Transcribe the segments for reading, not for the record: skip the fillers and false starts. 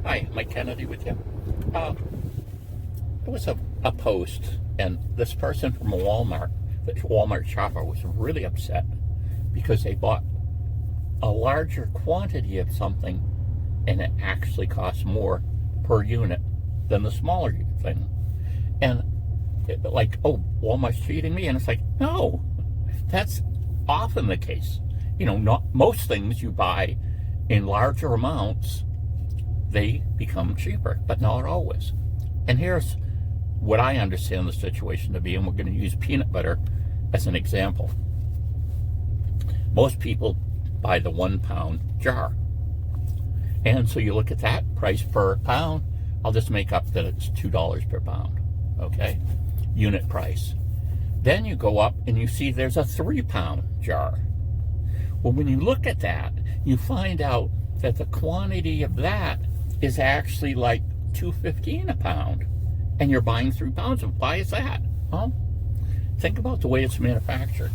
Hi, Mike Kennedy with you. There was a post, and this person from Walmart, the Walmart shopper, was really upset because they bought a larger quantity of something and it actually costs more per unit than the smaller thing. And like, oh, Walmart's cheating me? And it's like, no, that's often the case. You know, not most things you buy in larger amounts, they become cheaper, but not always. And here's what I understand the situation to be, and we're going to use peanut butter as an example. Most people buy the 1 pound jar. And so you look at that price per pound, I'll just make up that it's $2 per pound, okay? Unit price. Then you go up and you see there's a 3 pound jar. Well, when you look at that, you find out that the quantity of that is actually like $2.15 a pound, and you're buying 3 pounds of. Why is that? Well, think about the way it's manufactured.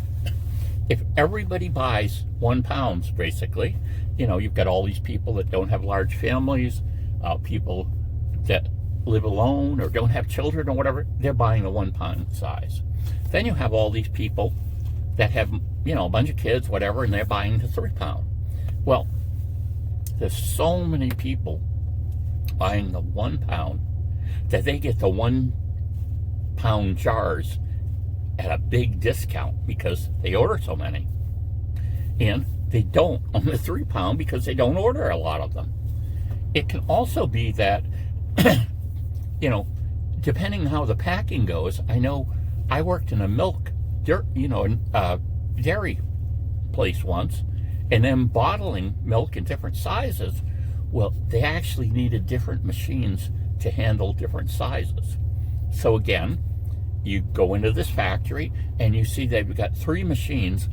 If everybody buys 1 pound, basically, you know, you've got all these people that don't have large families, people that live alone or don't have children or whatever, they're buying the 1 pound size. Then you have all these people that have, you know, a bunch of kids, whatever, and they're buying the 3 pound. Well, there's so many people buying the 1 pound that they get the 1 pound jars at a big discount because they order so many. And they don't on the 3 pound because they don't order a lot of them. It can also be that, you know, depending on how the packing goes, I know I worked in a dairy place once, and then bottling milk in different sizes. Well, they actually needed different machines to handle different sizes. So again, you go into this factory and you see they've got 3 machines,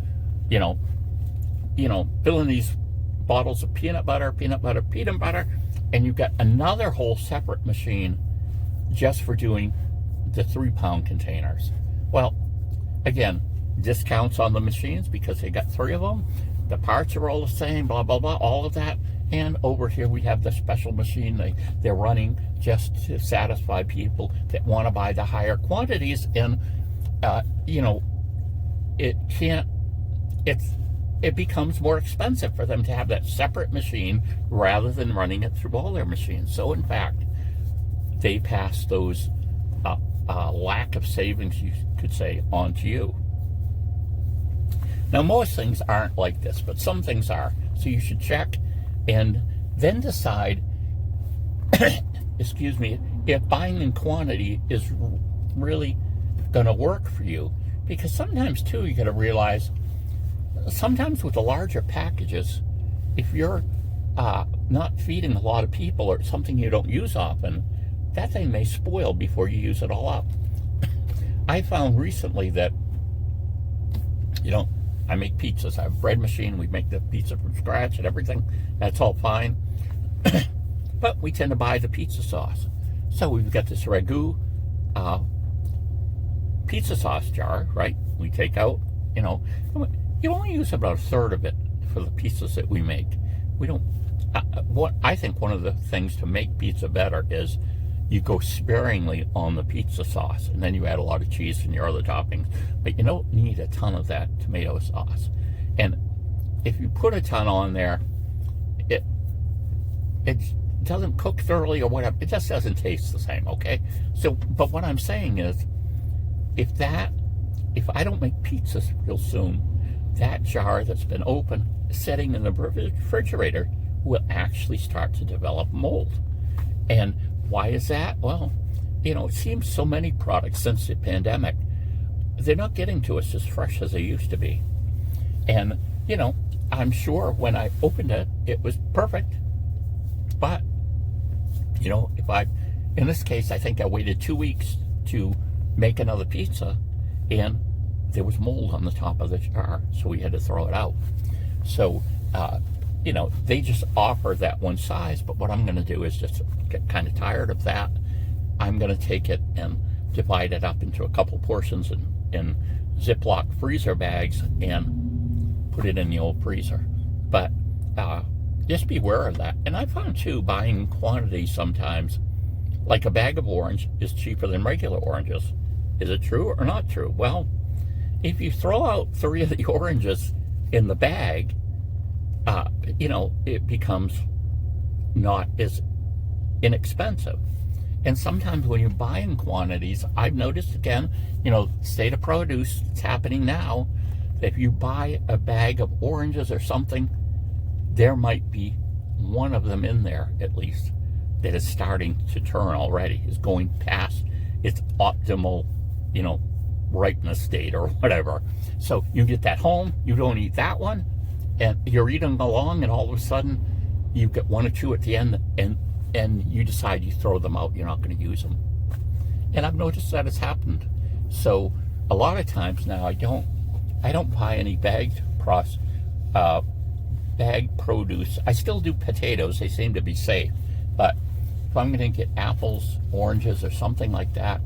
you know, filling these bottles of peanut butter, and you've got another whole separate machine just for doing the 3 pound containers. Well, again, discounts on the machines because they got 3 of them. The parts are all the same, blah, blah, blah, all of that. And over here we have the special machine they're running just to satisfy people that want to buy the higher quantities. And, you know, it becomes more expensive for them to have that separate machine rather than running it through all their machines. So, in fact, they pass those lack of savings, you could say, on to you. Now, most things aren't like this, but some things are. So you should check and then decide, excuse me, if buying in quantity is really going to work for you. Because sometimes, too, you got to realize, sometimes with the larger packages, if you're not feeding a lot of people or something you don't use often, that thing may spoil before you use it all up. I found recently that, you know, I make pizzas. I have a bread machine. We make the pizza from scratch and everything. That's all fine. But we tend to buy the pizza sauce. So we've got this ragu pizza sauce jar, right? We take out, you know, you only use about 1/3 of it for the pizzas that we make. We don't, I think one of the things to make pizza better is you go sparingly on the pizza sauce, and then you add a lot of cheese and your other toppings. But you don't need a ton of that tomato sauce. And if you put a ton on there, it doesn't cook thoroughly or whatever. It just doesn't taste the same, okay? So, but what I'm saying is, if I don't make pizzas real soon, that jar that's been open, sitting in the refrigerator, will actually start to develop mold. And why is that? Well, you know, it seems so many products since the pandemic, they're not getting to us as fresh as they used to be. And, you know, I'm sure when I opened it, it was perfect. But, you know, in this case, I think I waited 2 weeks to make another pizza, and there was mold on the top of the jar, so we had to throw it out. So, you know, they just offer that one size, but what I'm going to do is just get kind of tired of that. I'm going to take it and divide it up into a couple portions in Ziploc freezer bags and put it in the old freezer. But just beware of that. And I found too, buying quantities sometimes, like a bag of orange is cheaper than regular oranges. Is it true or not true? Well, if you throw out 3 of the oranges in the bag, it becomes not as inexpensive. And sometimes when you buy in quantities, I've noticed again, state of produce, it's happening now. If you buy a bag of oranges or something, there might be one of them in there at least that is starting to turn already, is going past its optimal, ripeness date or whatever. So you get that home, you don't eat that one, and you're eating along, and all of a sudden you get 1 or 2 at the end, and you decide you throw them out, you're not going to use them. And I've noticed that has happened. So a lot of times now I don't buy any bagged produce. I still do potatoes, they seem to be safe, but if I'm going to get apples, oranges, or something like that,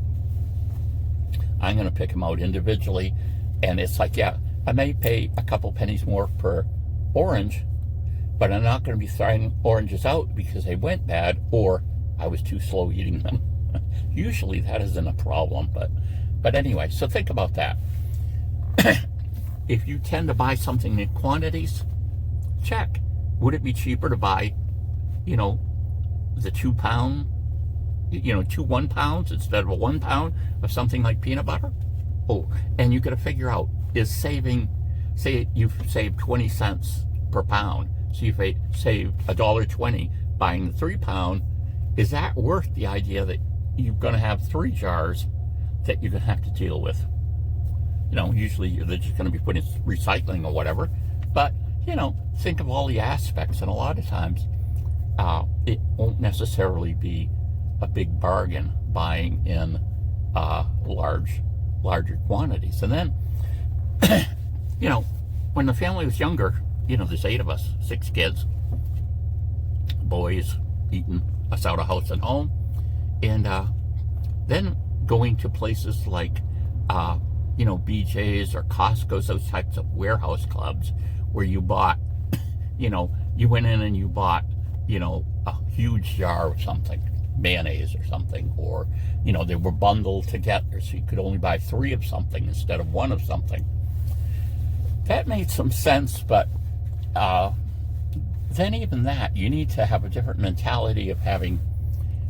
I'm going to pick them out individually. And it's like, yeah, I may pay a couple pennies more per orange, but I'm not going to be throwing oranges out because they went bad or I was too slow eating them. Usually that isn't a problem, but anyway, so think about that. If you tend to buy something in quantities, check. Would it be cheaper to buy, the 2 pound, 2 1 pounds instead of a 1 pound of something like peanut butter? Oh, and you got to figure out, is saving, say you've saved 20 cents per pound, so you've saved $1.20 buying the 3 pound, is that worth the idea that you're going to have 3 jars that you're going to have to deal with? Usually they're just going to be put in recycling or whatever, but think of all the aspects, and a lot of times it won't necessarily be a big bargain buying in larger quantities. And then when the family was younger, there's 8 of us, 6 kids, boys eating us out of house and home, and then going to places like BJ's or Costco's, those types of warehouse clubs where you bought, you went in and you bought, a huge jar of something, mayonnaise or something, or, they were bundled together so you could only buy 3 of something instead of 1 of something. That made some sense, but then even that, you need to have a different mentality of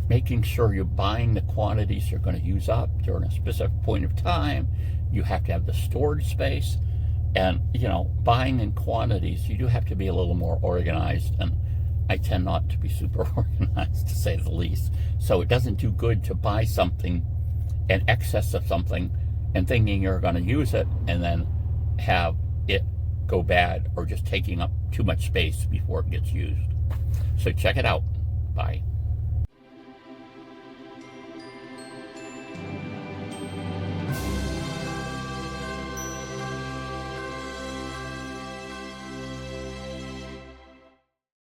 making sure you're buying the quantities you're going to use up during a specific point of time. You have to have the storage space, and buying in quantities, you do have to be a little more organized, and I tend not to be super organized, to say the least. So it doesn't do good to buy something in excess of something and thinking you're going to use it and then have it go bad or just taking up too much space before it gets used. So check it out. Bye.